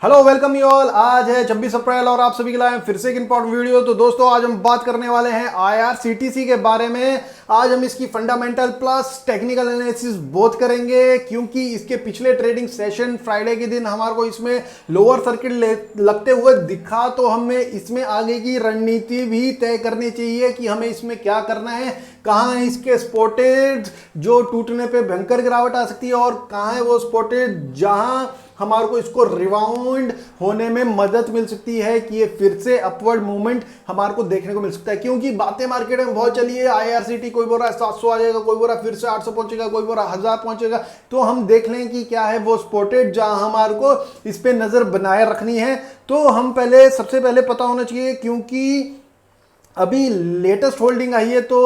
Hello welcome you all. आज है 26 अप्रैल और आप सभी के लिए फिर से एक इंपॉर्टेंट वीडियो। तो दोस्तों आज हम बात करने वाले हैं आईआरसीटीसी के बारे में। आज हम इसकी fundamental plus technical analysis both करेंगे, क्योंकि इसके पिछले ट्रेडिंग सेशन फ्राइडे के दिन हमारे को इसमें लोअर सर्किट लगते हुए दिखा, तो हमें इसमें आगे की रणनीति भी तय करनी चाहिए कि हमें इसमें क्या करना है, कहाँ है इसके स्पॉटेड जो टूटने पे भयंकर गिरावट आ सकती है और कहाँ है वो स्पॉटेड जहां हमारे को इसको रिबाउंड होने में मदद मिल सकती है कि ये फिर से अपवर्ड मूवमेंट हमारे को देखने को मिल सकता है। क्योंकि बातें मार्केट में बहुत चली है, आईआरसीटी कोई बोल रहा है 700 आ जाएगा, कोई बोल रहा है फिर से 800 पहुंचेगा, कोई बोल रहा है 1000 पहुंचेगा। तो हम देख लें कि क्या है वो स्पॉटेड जहां हमारे को इस पे नजर बनाए रखनी है। तो हम सबसे पहले पता होना चाहिए, क्योंकि अभी लेटेस्ट होल्डिंग आई है तो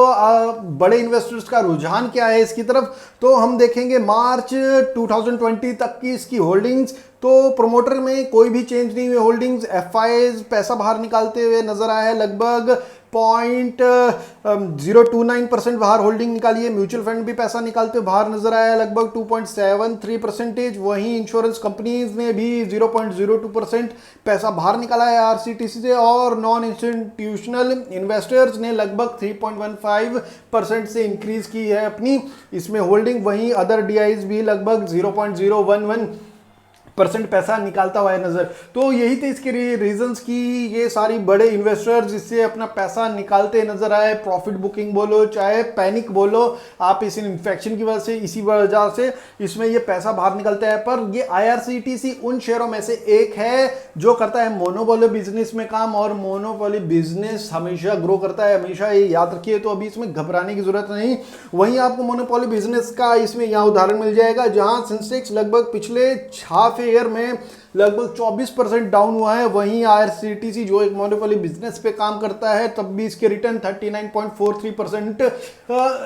बड़े इन्वेस्टर्स का रुझान क्या है इसकी तरफ। तो हम देखेंगे मार्च 2020 तक की इसकी होल्डिंग्स। तो प्रोमोटर में कोई भी चेंज नहीं हुई होल्डिंग्स। एफआईज पैसा बाहर निकालते हुए नजर आया है, लगभग 0.029% बाहर होल्डिंग निकाली है। म्यूचुअल फंड भी पैसा निकालते हुए बाहर नजर आया है, लगभग 2.73%। वहीं इंश्योरेंस कंपनीज ने भी 0.02% पैसा बाहर निकाला है आरसीटीसी से, और नॉन इंस्टीट्यूशनल इन्वेस्टर्स ने लगभग 3.15% से इंक्रीज की है अपनी इसमें होल्डिंग। वहीं अदर डीआईज भी लगभग 0.011% पैसा निकालता हुआ है नजर। तो यही थे इसके रीजंस की ये सारी बड़े इन्वेस्टर्स इससे अपना पैसा निकालते नजर आए। प्रॉफिट बुकिंग बोलो चाहे पैनिक बोलो, आप इस इन्फेक्शन की वजह से, इसी वजह से इसमें ये पैसा बाहर निकलता है। पर ये आईआरसीटीसी उन शेयरों में से एक है जो करता है मोनोपोली बिजनेस में काम, और मोनोपोली बिजनेस हमेशा ग्रो करता है, हमेशा ये याद रखिए। तो अभी इसमें घबराने की जरूरत नहीं। वहीं आपको मोनोपोली बिजनेस का इसमें यहाँ उदाहरण मिल जाएगा, जहां सेंसेक्स लगभग पिछले हाफ ईयर में लगभग 24% डाउन हुआ है। वहीं आईआरसीटीसी जो एक मोनोपोली बिजनेस पे काम करता है, तब भी इसके रिटर्न 39.43%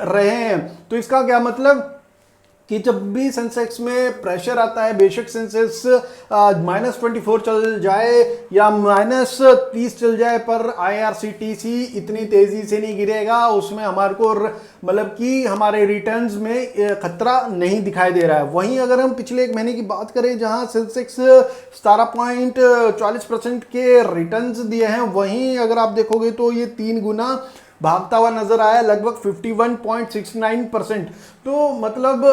रहे हैं। तो इसका क्या मतलब कि जब भी सेंसेक्स में प्रेशर आता है, बेशक सेंसेक्स -24 चल जाए या -30 चल जाए, पर आईआरसीटीसी इतनी तेजी से नहीं गिरेगा। उसमें हमारे को मतलब कि हमारे रिटर्न्स में खतरा नहीं दिखाई दे रहा है। वहीं अगर हम पिछले एक महीने की बात करें, जहां सेंसेक्स 17.40% के रिटर्न्स दिए हैं, वहीं अगर आप देखोगे तो ये 3 गुना भागता हुआ नजर आया, लगभग 51.69%। तो मतलब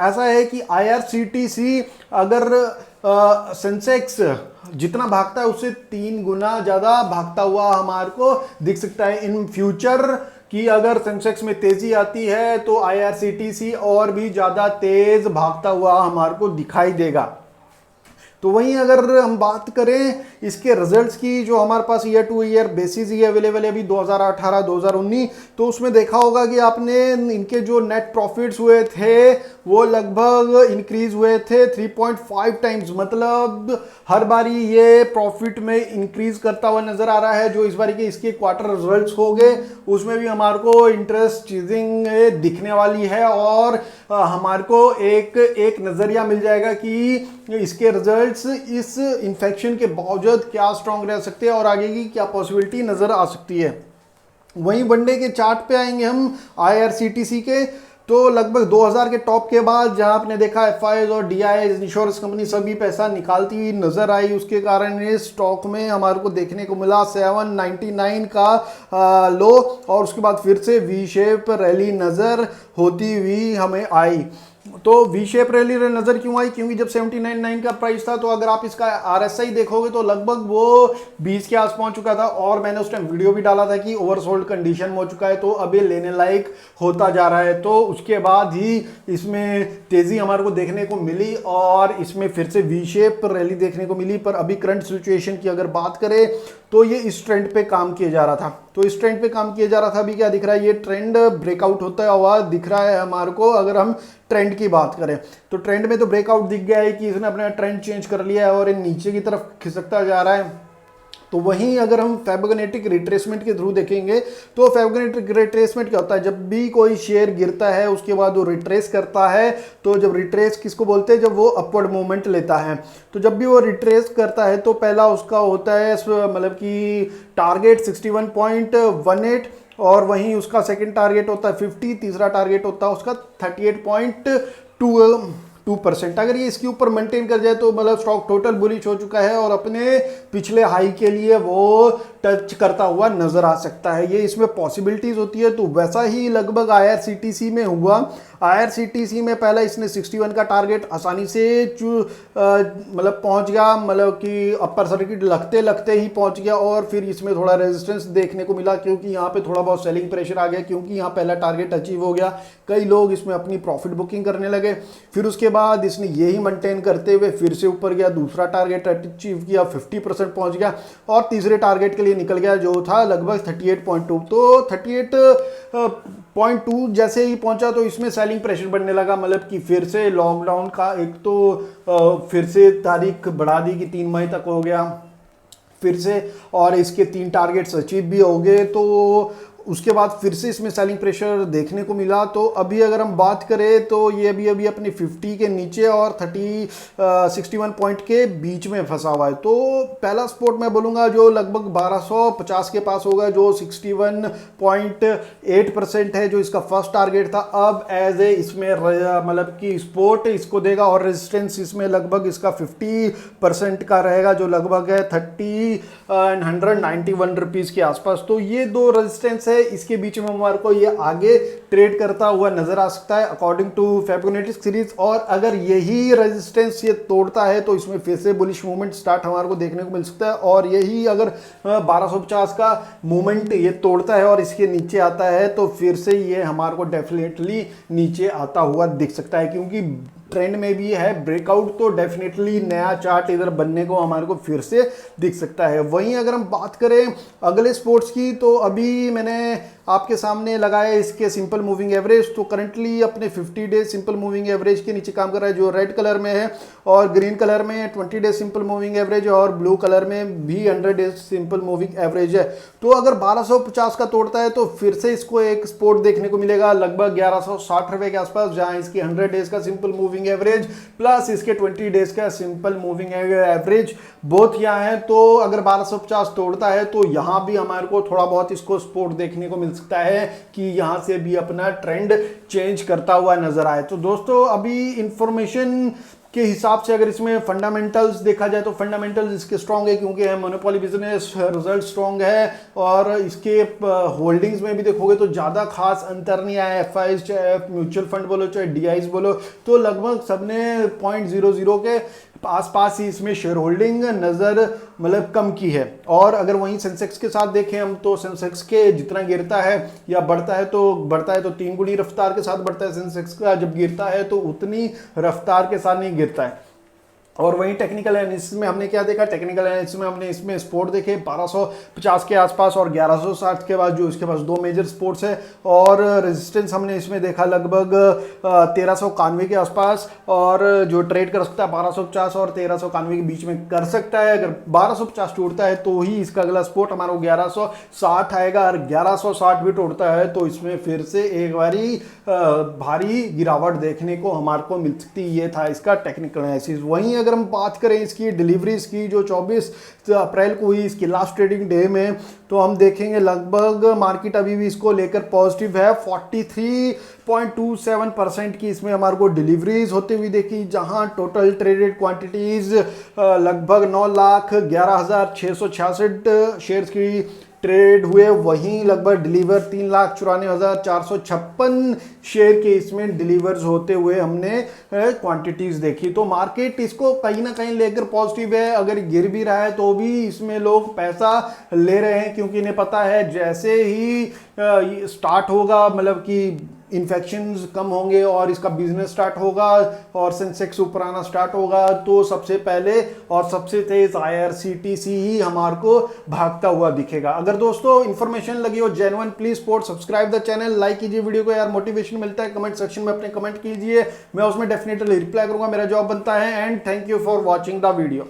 ऐसा है कि आईआरसीटीसी अगर सेंसेक्स जितना भागता है उससे 3 गुना ज्यादा भागता हुआ हमारे को दिख सकता है इन फ्यूचर। कि अगर सेंसेक्स में तेजी आती है तो आईआरसीटीसी और भी ज्यादा तेज भागता हुआ हमारे को दिखाई देगा। तो वहीं अगर हम बात करें इसके रिजल्ट्स की, जो हमारे पास ईयर टू ईयर बेसिस ही अवेलेबल है अभी 2018-2019, तो उसमें देखा होगा कि आपने इनके जो नेट प्रॉफिट्स हुए थे वो लगभग इंक्रीज हुए थे 3.5 टाइम्स। मतलब हर बारी ये प्रॉफिट में इंक्रीज करता हुआ नजर आ रहा है। जो इस बारी के इसके क्वार्टर रिजल्ट्स हो गए उसमें भी हमारे को इंटरेस्ट चीजिंग दिखने वाली है, और हमारे को एक नजरिया मिल जाएगा कि इसके रिजल्ट्स इस इन्फेक्शन के बावजूद क्या स्ट्रांग रह सकते हैं और आगे की क्या पॉसिबिलिटी नजर आ सकती है। वहीं वनडे के चार्ट पे आएंगे हम आईआरसीटीसी के, तो लगभग 2000 के टॉप के बाद जहां आपने देखा एफआईज और डीआईज इंश्योरेंस कंपनी सभी पैसा निकालती हुई नजर आई, उसके कारण इस स्टॉक में हमारे को देखने को मिला 799 का लो, और उसके बाद फिर से वी शेप रैली नजर होती हुई हमें आई। तो वी शेप रैली नजर क्यों आई? क्योंकि जब 79.9 का प्राइस था, तो अगर आप इसका आरएसआई देखोगे तो लगभग वो 20 के आस पहुंच चुका था, और मैंने उस टाइम वीडियो भी डाला था कि ओवरसोल्ड कंडीशन में हो चुका है, तो अभी लेने लायक होता जा रहा है। तो उसके बाद ही इसमें तेजी हमारे को देखने को मिली और इसमें फिर से वी शेप रैली देखने को मिली। पर अभी करंट सिचुएशन की अगर बात करें तो ये इस ट्रेंड पे काम किया जा रहा था। तो इस ट्रेंड पे काम किया जा रहा था, अभी क्या दिख रहा है, ये ट्रेंड ब्रेकआउट होता हुआ दिख रहा है हमारे को। अगर हम ट्रेंड की बात करें तो ट्रेंड में तो ब्रेकआउट दिख गया है कि इसने अपना ट्रेंड चेंज कर लिया है और ये नीचे की तरफ खिसकता जा रहा है। तो वहीं अगर हम फिबोनाची रिट्रेसमेंट के थ्रू देखेंगे तो फिबोनाची रिट्रेसमेंट क्या होता है, जब भी कोई शेयर गिरता है उसके बाद वो रिट्रेस करता है। तो जब रिट्रेस किसको बोलते हैं, जब वो अपवर्ड मूवमेंट लेता है। तो जब भी वो रिट्रेस करता है तो पहला उसका होता है मतलब कि टारगेट 61.18, और वहीं उसका सेकंड टारगेट होता है 50, तीसरा टारगेट होता है उसका 38.2 2%। अगर ये इसके ऊपर मेंटेन कर जाए तो मतलब स्टॉक टोटल बुलिश हो चुका है और अपने पिछले हाई के लिए वो टच करता हुआ नजर आ सकता है, ये इसमें पॉसिबिलिटीज होती है। तो वैसा ही लगभग IRCTC में हुआ। IRCTC में पहला इसने 61 का टारगेट आसानी से मतलब पहुंच गया, मतलब कि अपर सर्किट लगते लगते ही पहुंच गया और फिर इसमें थोड़ा रेजिस्टेंस देखने को मिला क्योंकि यहाँ पे थोड़ा बहुत सेलिंग प्रेशर आ गया क्योंकि यहाँ पहला टारगेट अचीव हो गया, कई लोग इसमें अपनी प्रॉफिट बुकिंग करने लगे। फिर उसके बाद इसने यही मेंटेन करते हुए फिर से ऊपर गया, दूसरा टारगेट अचीव किया, 50% पहुंच गया और तीसरे टारगेट के लिए निकल गया जो था लगभग 38.2। तो 38.2 जैसे ही पहुंचा तो इसमें सेलिंग प्रेशर बढ़ने लगा, मतलब कि फिर से लॉकडाउन का एक तो फिर से तारीख बढ़ा दी कि 3 मई तक हो गया फिर से, और इसके 3 टारगेट्स अचीव भी हो गए। तो उसके बाद फिर से इसमें सेलिंग प्रेशर देखने को मिला। तो अभी अगर हम बात करें तो ये अभी अपनी 50 के नीचे और 61 पॉइंट के बीच में फंसा हुआ है। तो पहला सपोर्ट मैं बोलूँगा जो लगभग 1250 के पास होगा, जो 61.8% है, जो इसका फर्स्ट टारगेट था। अब एज ए इसमें मतलब कि सपोर्ट इसको देगा और रेजिस्टेंस इसमें लगभग इसका 50% का रहेगा, जो लगभग है 191 रुपीज़ के आसपास। तो ये दो रेजिस्टेंस है, इसके बीच में हमारे को ये आगे ट्रेड करता हुआ नजर आ सकता है अकॉर्डिंग टू फिबोनाची सीरीज। और अगर यही रेजिस्टेंस ये तोड़ता है तो इसमें फिर से बुलिश मूवमेंट स्टार्ट हमारे को देखने को मिल सकता है। और यही अगर 1250 का मूवमेंट ये तोड़ता है और इसके नीचे आता है तो फिर से ये हमारे को डेफिनेटली नीचे आता हुआ दिख सकता है, क्योंकि ट्रेंड में भी है ब्रेकआउट, तो डेफिनेटली नया चार्ट इधर बनने को हमारे को फिर से दिख सकता है। वहीं अगर हम बात करें अगले स्पोर्ट्स की, तो अभी मैंने आपके सामने लगाया इसके सिंपल मूविंग एवरेज। तो करंटली अपने 50 डेज सिंपल मूविंग एवरेज के नीचे काम कर रहा है, जो रेड कलर में है, और ग्रीन कलर में 20 डेज सिंपल मूविंग एवरेज, और ब्लू कलर में भी 100 डेज सिंपल मूविंग एवरेज है। तो अगर 1250 का तोड़ता है तो फिर से इसको एक सपोर्ट देखने को मिलेगा लगभग 1160 रुपए के आसपास, जहां इसकी 100 डेज का सिंपल मूविंग एवरेज प्लस इसके 20 डेज का सिंपल मूविंग एवरेज बोथ यहाँ है। तो अगर 1250 तोड़ता है तो यहाँ भी हमारे को थोड़ा बहुत इसको सपोर्ट देखने को मिल सकता है कि यहां से भी अपना ट्रेंड चेंज करता हुआ नजर आए। तो दोस्तों अभी इंफॉर्मेशन के हिसाब से अगर इसमें फंडामेंटल्स देखा जाए तो फंडामेंटल्स इसके स्ट्रॉन्ग है, क्योंकि मोनोपोली बिजनेस, रिजल्ट स्ट्रॉन्ग है और इसके होल्डिंग्स में भी देखोगे तो ज़्यादा खास अंतर नहीं आया। एफआईज चाहे म्यूचुअल फंड बोलो चाहे डीआईज बोलो, तो लगभग सबने 0.00 के आसपास ही इसमें शेयर होल्डिंग नजर मतलब कम की है। और अगर वहीं सेंसेक्स के साथ देखें हम, तो सेंसेक्स के जितना गिरता है या बढ़ता है तो 3 गुनी रफ्तार के साथ बढ़ता है सेंसेक्स का, जब गिरता है तो उतनी रफ्तार के साथ नहीं गिरता है। और वहीं टेक्निकल एनालिसिस में हमने क्या देखा, टेक्निकल एनालिसिस में हमने इसमें सपोर्ट देखे 1250 के आसपास और 1160 के बाद, जो इसके पास 2 मेजर सपोर्ट्स है। और रेजिस्टेंस हमने इसमें देखा लगभग 1391 के आसपास, और जो ट्रेड कर सकता है 1250 और 1391 के बीच में कर सकता है। अगर 1250 टूटता है तो ही इसका अगला सपोर्ट हमारा 1160 आएगा, और 1160 भी टूटता है तो इसमें फिर से एक बारी भारी गिरावट देखने को हमारे को मिल सकती है। ये था इसका टेक्निकल एनालिसिस। वहीं अगर हम बात करें इसकी डिलीवरीज की, जो 24 अप्रैल को हुई इसकी लास्ट ट्रेडिंग डे में, तो हम देखेंगे लगभग मार्केट अभी भी इसको लेकर पॉजिटिव है। 43.27% की इसमें हमारे को डिलीवरीज होते हुए देखी, जहां टोटल ट्रेडेड क्वांटिटीज लगभग 9,11,666 शेयर्स की ट्रेड हुए। वहीं लगभग डिलीवर 3,94,456 शेयर के इसमें डिलीवर्स होते हुए हमने क्वांटिटीज देखी। तो मार्केट इसको कहीं ना कहीं लेकर पॉजिटिव है। अगर गिर भी रहा है तो भी इसमें लोग पैसा ले रहे हैं, क्योंकि इन्हें पता है जैसे ही स्टार्ट होगा, मतलब कि इन्फेक्शंस कम होंगे और इसका बिजनेस स्टार्ट होगा और सेंसेक्स ऊपर आना स्टार्ट होगा, तो सबसे पहले और सबसे तेज IRCTC ही हमारे को भागता हुआ दिखेगा। अगर दोस्तों इन्फॉर्मेशन लगी हो genuine, please support subscribe the channel, like कीजिए वीडियो को, यार मोटिवेशन मिलता है। कमेंट सेक्शन में अपने कमेंट कीजिए, मैं उसमें डेफिनेटली रिप्लाई करूंगा, मेरा जॉब बनता है। And thank you for watching the video.